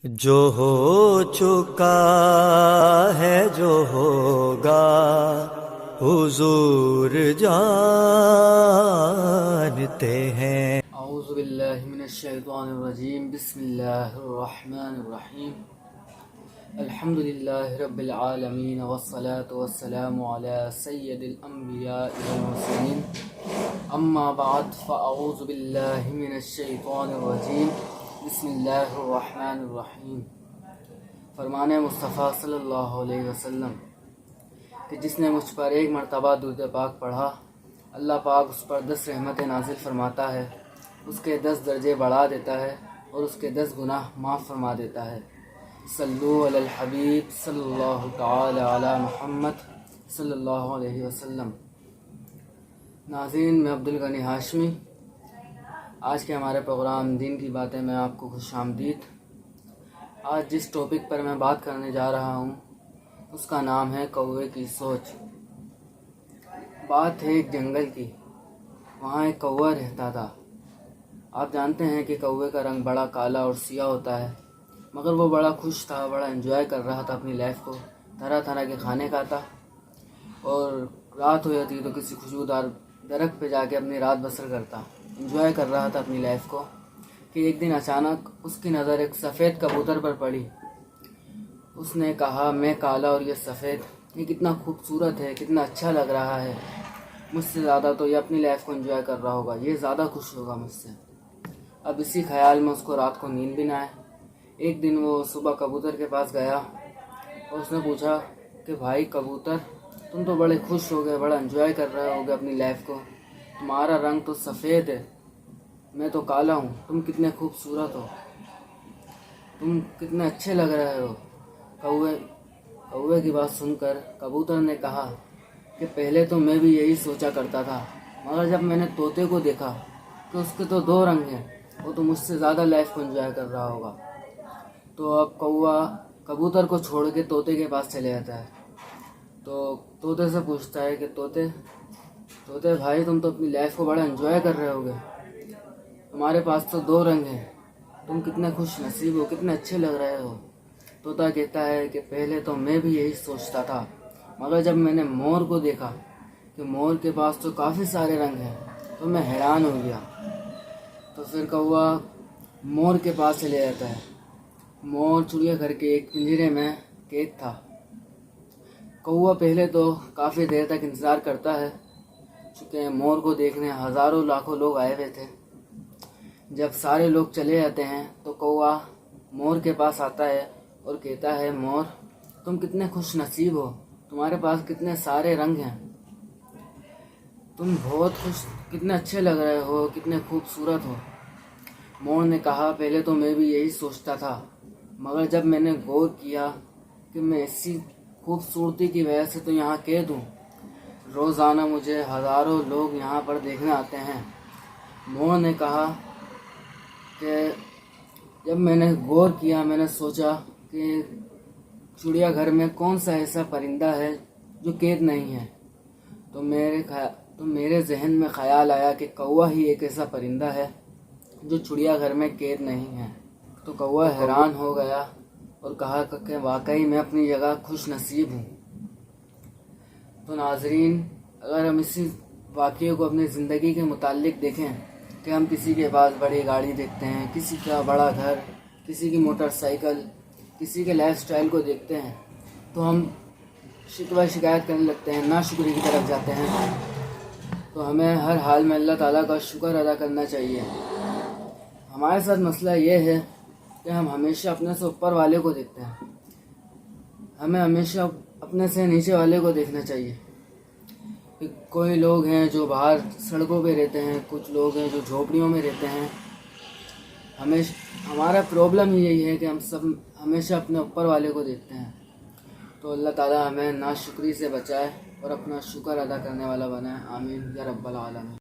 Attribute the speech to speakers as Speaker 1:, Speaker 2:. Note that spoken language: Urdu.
Speaker 1: جو ہو چکا ہے جو ہوگا حضور جانتے ہیں۔
Speaker 2: اعوذ باللہ من الشیطان الرجیم، بسم اللہ الرحمن الرحیم، الحمد للہ رب العالمین، والصلاة والسلام علی سید الانبیاء والمرسلین، اما بعد فاعوذ باللہ من الشیطان الرجیم، بسم اللہ الرحمن الرحیم۔ فرمان مصطفیٰ صلی اللہ علیہ وسلم کہ جس نے مجھ پر ایک مرتبہ درود پاک پڑھا، اللہ پاک اس پر 10 رحمتیں نازل فرماتا ہے، اس کے 10 درجے بڑھا دیتا ہے اور اس کے 10 گناہ معاف فرما دیتا ہے۔ صلو علی الحبیب صلی اللہ تعالی علی محمد صلی اللہ علیہ وسلم۔ ناظرین، میں عبدالغنی ہاشمی، آج کے ہمارے پروگرام دین کی باتیں میں آپ کو خوش آمدید۔ آج جس ٹاپک پر میں بات کرنے جا رہا ہوں اس کا نام ہے کوے کی سوچ۔ بات ہے ایک جنگل کی، وہاں ایک کوا رہتا تھا۔ آپ جانتے ہیں کہ کوے کا رنگ بڑا کالا اور سیاہ ہوتا ہے، مگر وہ بڑا خوش تھا، بڑا انجوائے کر رہا تھا اپنی لائف کو، طرح طرح کے کھانے کھاتا، اور رات ہو جاتی تو کسی خوشبودار درخت پہ جا کے اپنی رات بسر کرتا، انجوائے کر رہا تھا اپنی لائف کو کہ ایک دن اچانک اس کی نظر ایک سفید کبوتر پر پڑی۔ اس نے کہا، میں کالا اور یہ سفید، یہ کتنا خوبصورت ہے، کتنا اچھا لگ رہا ہے، مجھ سے زیادہ تو یہ اپنی لائف کو انجوائے کر رہا ہوگا، یہ زیادہ خوش ہوگا مجھ سے۔ اب اسی خیال میں اس کو رات کو نیند بھی نہ آئے۔ ایک دن وہ صبح کبوتر کے پاس گیا اور اس نے پوچھا کہ بھائی کبوتر، تم تو بڑے خوش ہو گئے، بڑا انجوائے کر رہے ہوگے اپنی لائف کو، تمہارا رنگ تو سفید ہے، میں تو کالا ہوں، تم کتنے خوبصورت ہو، تم کتنے اچھے لگ رہے ہو۔ کوے کی بات سن کر کبوتر نے کہا کہ پہلے تو میں بھی یہی سوچا کرتا تھا، مگر جب میں نے طوطے کو دیکھا کہ اس کے تو 2 رنگ ہیں، وہ تو مجھ سے زیادہ لائف کو انجوائے کر رہا ہوگا۔ تو اب کبوتر کو چھوڑ کے طوطے کے پاس چلے جاتا ہے، تو طوطے سے پوچھتا ہے کہ طوطے بھائی، تم تو اپنی لائف کو بڑا انجوائے کر رہے ہوگے، تمہارے پاس تو 2 رنگ ہیں، تم کتنے خوش نصیب ہو، کتنے اچھے لگ رہے ہو۔ طوطا کہتا ہے کہ پہلے تو میں بھی یہی سوچتا تھا، مگر جب میں نے مور کو دیکھا کہ مور کے پاس تو کافی سارے رنگ ہیں تو میں حیران ہو گیا۔ تو پھر کوا مور کے پاس چلے جاتا ہے۔ مور چڑیا گھر کے ایک پنجرے میں قید تھا۔ کوا پہلے تو کافی دیر تک انتظار کرتا ہے، چونکہ مور کو دیکھنے ہزاروں لاکھوں لوگ آئے ہوئے تھے۔ جب سارے لوگ چلے جاتے ہیں تو کوا مور کے پاس آتا ہے اور کہتا ہے، مور تم کتنے خوش نصیب ہو، تمہارے پاس کتنے سارے رنگ ہیں، تم بہت کتنے اچھے لگ رہے ہو، کتنے خوبصورت ہو۔ مور نے کہا، پہلے تو میں بھی یہی سوچتا تھا، مگر جب میں نے غور کیا کہ میں اسی خوبصورتی کی وجہ سے تو یہاں قید ہوں، روزانہ مجھے ہزاروں لوگ یہاں پر دیکھنے آتے ہیں۔ مور نے کہا کہ جب میں نے غور کیا، میں نے سوچا کہ چڑیا گھر میں کون سا ایسا پرندہ ہے جو قید نہیں ہے، تو میرے ذہن میں خیال آیا کہ کوا ہی ایک ایسا پرندہ ہے جو چڑیا گھر میں قید نہیں ہے۔ تو کوا حیران ہو گیا اور کہا کہ واقعی میں اپنی جگہ خوش نصیب ہوں۔ تو ناظرین، اگر ہم اسی واقعے کو اپنی زندگی کے متعلق دیکھیں کہ ہم کسی کے پاس بڑی گاڑی دیکھتے ہیں، کسی کا بڑا گھر، کسی کی موٹر سائیکل، کسی کے لائف سٹائل کو دیکھتے ہیں تو ہم شکوہ شکایت کرنے لگتے ہیں، ناشکری کی طرف جاتے ہیں۔ تو ہمیں ہر حال میں اللہ تعالیٰ کا شکر ادا کرنا چاہیے۔ ہمارے ساتھ مسئلہ یہ ہے کہ ہم ہمیشہ اپنے سے اوپر والے کو دیکھتے ہیں، ہمیں ہمیشہ اپنے سے نیچے والے کو دیکھنا چاہیے۔ کوئی لوگ ہیں جو باہر سڑکوں پہ رہتے ہیں، کچھ لوگ ہیں جو جھوپڑیوں میں رہتے ہیں۔ ہمارا پرابلم یہی ہے کہ ہم سب ہمیشہ اپنے اوپر والے کو دیکھتے ہیں۔ تو اللہ تعالیٰ ہمیں ناشکری سے بچائے اور اپنا شکر ادا کرنے والا بنائے، آمین یا رب العالمین۔